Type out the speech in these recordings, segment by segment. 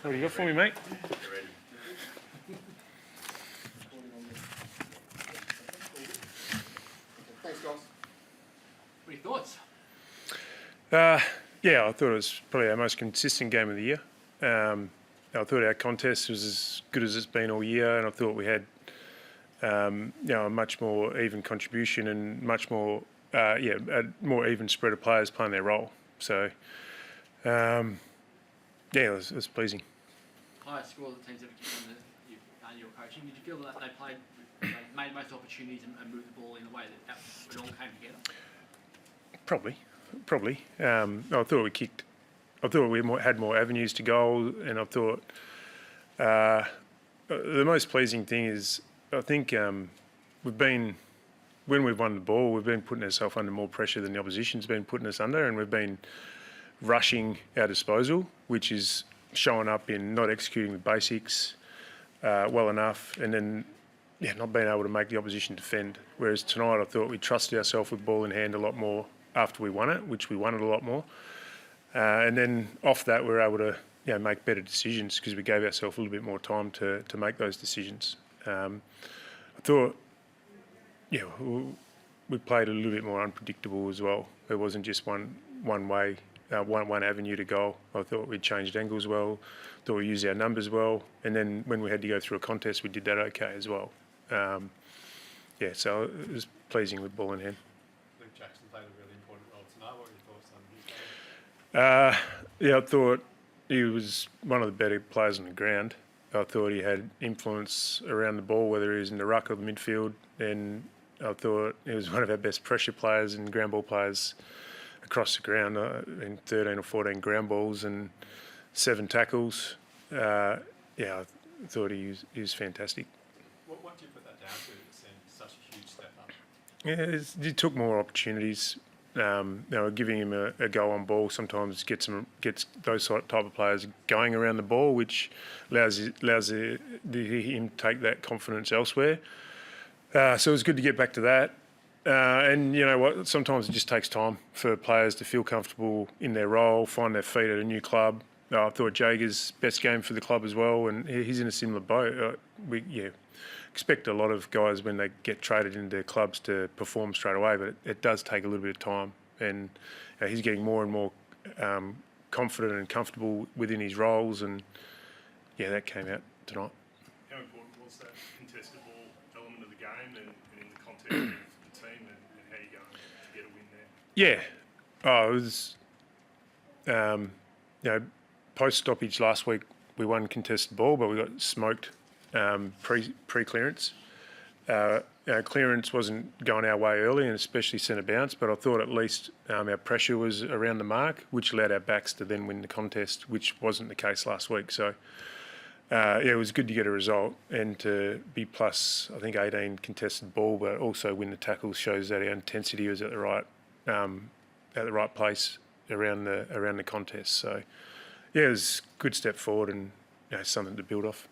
What do you got for me, mate? Thanks, guys. What are your thoughts? Yeah, I thought it was probably our most consistent game of the year. I thought our contest was as good as it's been all year, and I thought we had a much more even contribution and much more, a more even spread of players playing their role. So, it was pleasing. Highest score the team's ever given under your coaching. Did you feel that they made most opportunities and moved the ball in a way that it all came together? Probably. I thought we had more avenues to goal, and I thought the most pleasing thing is I think when we've won the ball, we've been putting ourselves under more pressure than the opposition's been putting us under, and we've been rushing our disposal, which is showing up in not executing the basics well enough, and then not being able to make the opposition defend. Whereas tonight I thought we trusted ourselves with ball in hand a lot more after we won it, which we won it a lot more. And then off that we were able to make better decisions because we gave ourselves a little bit more time to make those decisions. I thought we played a little bit more unpredictable as well. There wasn't just one way, one avenue to goal. I thought we changed angles well, thought we used our numbers well, and then when we had to go through a contest we did that okay as well. So it was pleasing with ball in hand. I think Jackson played a really important role tonight. What were your thoughts on his game? I thought he was one of the better players on the ground. I thought he had influence around the ball, whether he was in the ruck or the midfield, and I thought he was one of our best pressure players and ground ball players across the ground, in 13 or 14 ground balls and 7 tackles. I thought he was fantastic. What do you put that down to? It seemed such a huge step up. Yeah, he took more opportunities. Giving him a go on ball sometimes gets those type of players going around the ball, which allows him to take that confidence elsewhere. So it was good to get back to that. And you know what? Sometimes it just takes time for players to feel comfortable in their role, find their feet at a new club. I thought Jager's best game for the club as well, and he's in a similar boat. We expect a lot of guys when they get traded into clubs to perform straight away, but it does take a little bit of time. And he's getting more and more confident and comfortable within his roles, and that came out tonight. How important was that contested ball element of the game and in the context of the team and how you going to get a win there? It was, post-stoppage last week we won contested ball, but we got smoked pre-clearance. Clearance wasn't going our way early, and especially centre bounce, but I thought at least our pressure was around the mark, which allowed our backs to then win the contest, which wasn't the case last week. So, it was good to get a result and to be plus, I think, 18 contested ball, but also win the tackles shows that our intensity was at the right place around the contest. So, it was a good step forward and something to build off.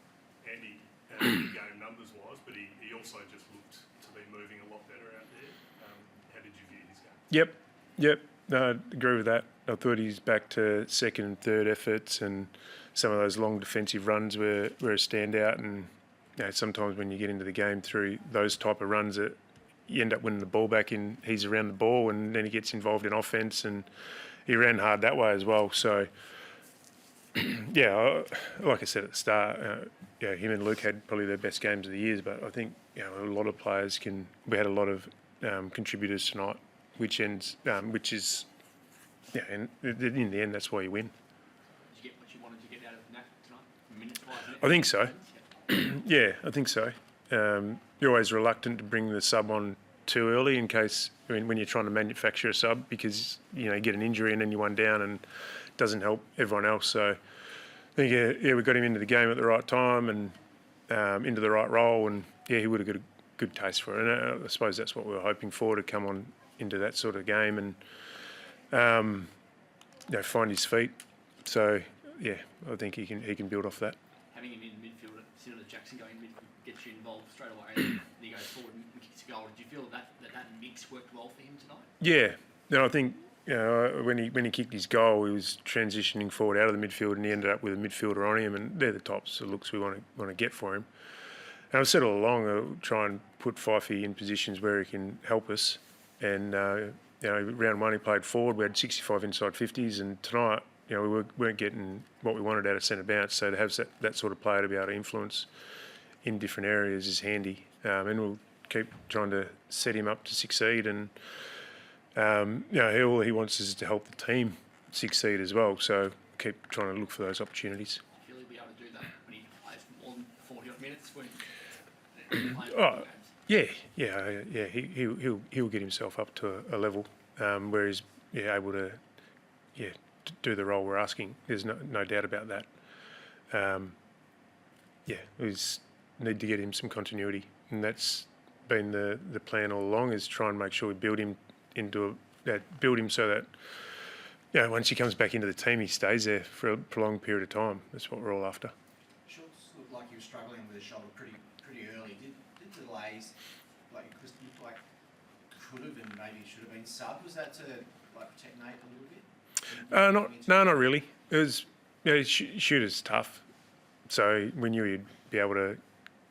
Andy, game numbers-wise, but he also just looked to be moving a lot better out there. How did you view his game? Yep. No, I agree with that. I thought he's back to second and third efforts, and some of those long defensive runs were a standout. And sometimes when you get into the game through those type of runs, you end up winning the ball back, and he's around the ball, and then he gets involved in offence, and he ran hard that way as well. So, like I said at the start, him and Luke had probably their best games of the years, but I think a lot of players we had a lot of contributors tonight, which is, and in the end, that's why you win. Did you get what you wanted to get out of that tonight? Minutes-wise? I think so. I think so. You're always reluctant to bring the sub on too early in case, when you're trying to manufacture a sub, because you get an injury and then you're one down and it doesn't help everyone else. So I think we got him into the game at the right time and into the right role, and he would have got a good taste for it. And I suppose that's what we were hoping for, to come on into that sort of game and find his feet. So I think he can build off that. Having him in midfield, similar to Jackson going in midfield, gets you involved straight away, and then he goes forward and kicks a goal. Did you feel that mix worked well for him tonight? Yeah. No, I think when he kicked his goal, he was transitioning forward out of the midfield, and he ended up with a midfielder on him, and they're the types of looks we want to get for him. And I've said all along, I'll try and put Fifey in positions where he can help us. And round one he played forward. We had 65 inside 50s, and tonight, we weren't getting what we wanted out of centre bounce. So to have that sort of player to be able to influence in different areas is handy. And we'll keep trying to set him up to succeed. And all he wants is to help the team succeed as well. So keep trying to look for those opportunities. Will he be able to do that when he plays for more than 40 odd minutes? When he's playing games? He'll get himself up to a level where he's able to do the role we're asking. There's no doubt about that. We just need to get him some continuity, and that's been the plan all along, is try and make sure we build him so that once he comes back into the team, he stays there for a prolonged period of time. That's what we're all after. Schultz looked like he was struggling with his shoulder pretty early. Did delays looked like could have and maybe should have been subbed? Was that to protect Nate a little bit? Not really. It was shooter's tough, so we knew he'd be able to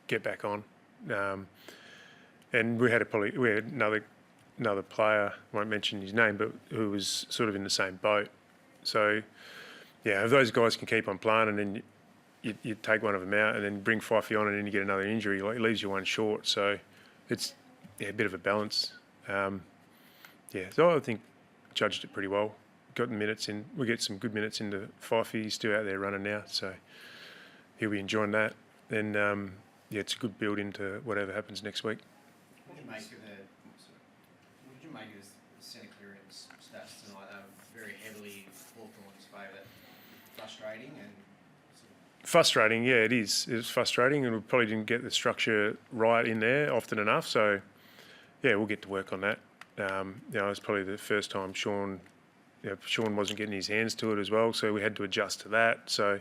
get back on. And we had another player, I won't mention his name, but who was sort of in the same boat. So, if those guys can keep on playing, and then you take one of them out and then bring Fifey on, and then you get another injury, it leaves you one short. So it's a bit of a balance. So I think judged it pretty well. Got the minutes in. We get some good minutes into Fifey. He's still out there running now, so he'll be enjoying that. And it's a good build into whatever happens next week. What did you make of the centre clearance stats tonight? They were very heavily in Hawthorn's favour. Frustrating and. Frustrating, yeah, it is. It was frustrating, and we probably didn't get the structure right in there often enough. So, we'll get to work on that. It was probably the first time Sean wasn't getting his hands to it as well, so we had to adjust to that. So,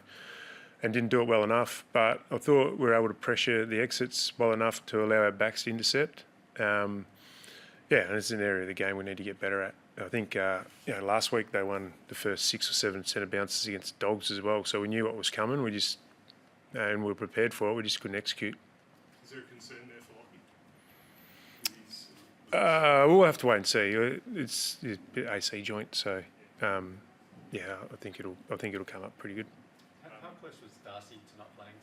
and didn't do it well enough. But I thought we were able to pressure the exits well enough to allow our backs to intercept. And it's an area of the game we need to get better at. I think last week they won the first 6 or 7 centre bounces against Dogs as well, so we knew what was coming. And we were prepared for it. We just couldn't execute. Is there a concern there for Lockie? We'll have to wait and see. It's a bit AC joint, so I think it'll come up pretty good. How close was Darcy to not playing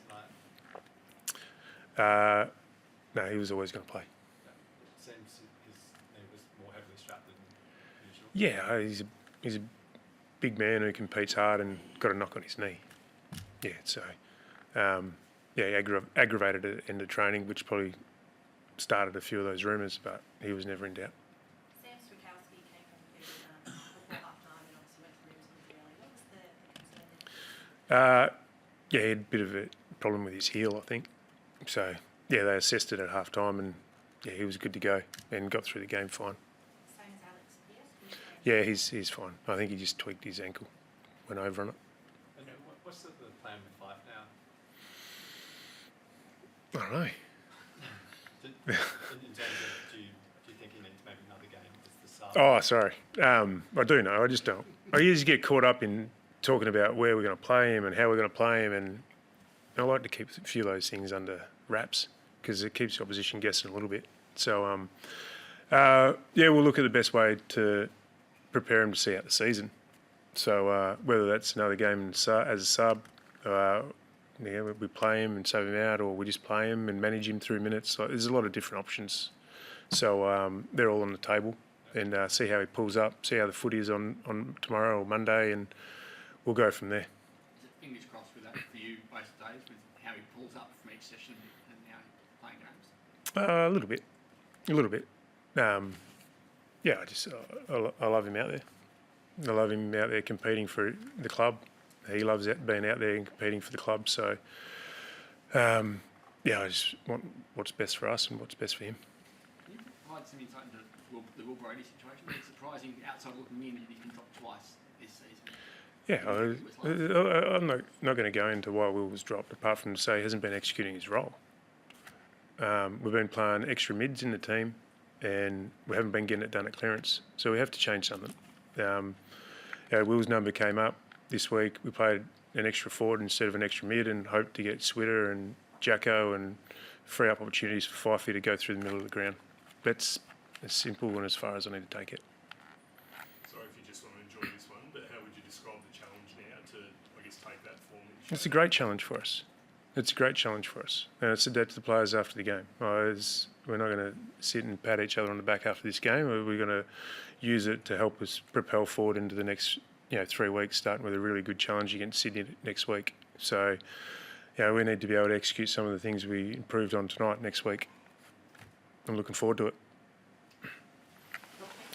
tonight? No, he was always going to play. It seems his knee was more heavily strapped than usual. Yeah, he's a big man who competes hard and got a knock on his knee. Yeah, so he aggravated it in the training, which probably started a few of those rumours, but he was never in doubt. Sam Swikowski came from Footy before half-time and obviously went through his early. What was the concern there? He had a bit of a problem with his heel, I think. So, they assessed it at half-time, and he was good to go and got through the game fine. Same as Alex Pierce? Yeah, he's fine. I think he just tweaked his ankle, went over on it. And what's the plan with Fife now? I don't know. In terms of, do you think he needs maybe another game as the sub? Oh, sorry. I do know. I just don't. I usually get caught up in talking about where we're going to play him and how we're going to play him, and I like to keep a few of those things under wraps because it keeps the opposition guessing a little bit. So, we'll look at the best way to prepare him to see out the season. So whether that's another game as a sub, we play him and sub him out, or we just play him and manage him through minutes. So there's a lot of different options. So they're all on the table, and see how he pulls up, see how the footy is on tomorrow or Monday, and we'll go from there. Is it fingers crossed with that for you both days, with how he pulls up from each session and how he's playing games? A little bit. I love him out there. I love him out there competing for the club. He loves being out there and competing for the club. So, I just want what's best for us and what's best for him. Can you provide some insight into the Will Brody situation? It's surprising outside looking in that he can drop twice this season. Yeah, I'm not going to go into why Will was dropped, apart from to say he hasn't been executing his role. We've been playing extra mids in the team, and we haven't been getting it done at clearance. So we have to change something. Will's number came up this week. We played an extra forward instead of an extra mid and hoped to get Switter and Jacko and free up opportunities for Fifey to go through the middle of the ground. That's as simple and as far as I need to take it. Sorry if you just want to enjoy this one, but how would you describe the challenge now to, I guess, take that form that you It's a great challenge for us. It's a great challenge for us. And I said that to the players after the game. We're not going to sit and pat each other on the back after this game. We're going to use it to help us propel forward into the next 3 weeks, starting with a really good challenge against Sydney next week. So, we need to be able to execute some of the things we improved on tonight next week. I'm looking forward to it.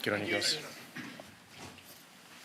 Get on you guys.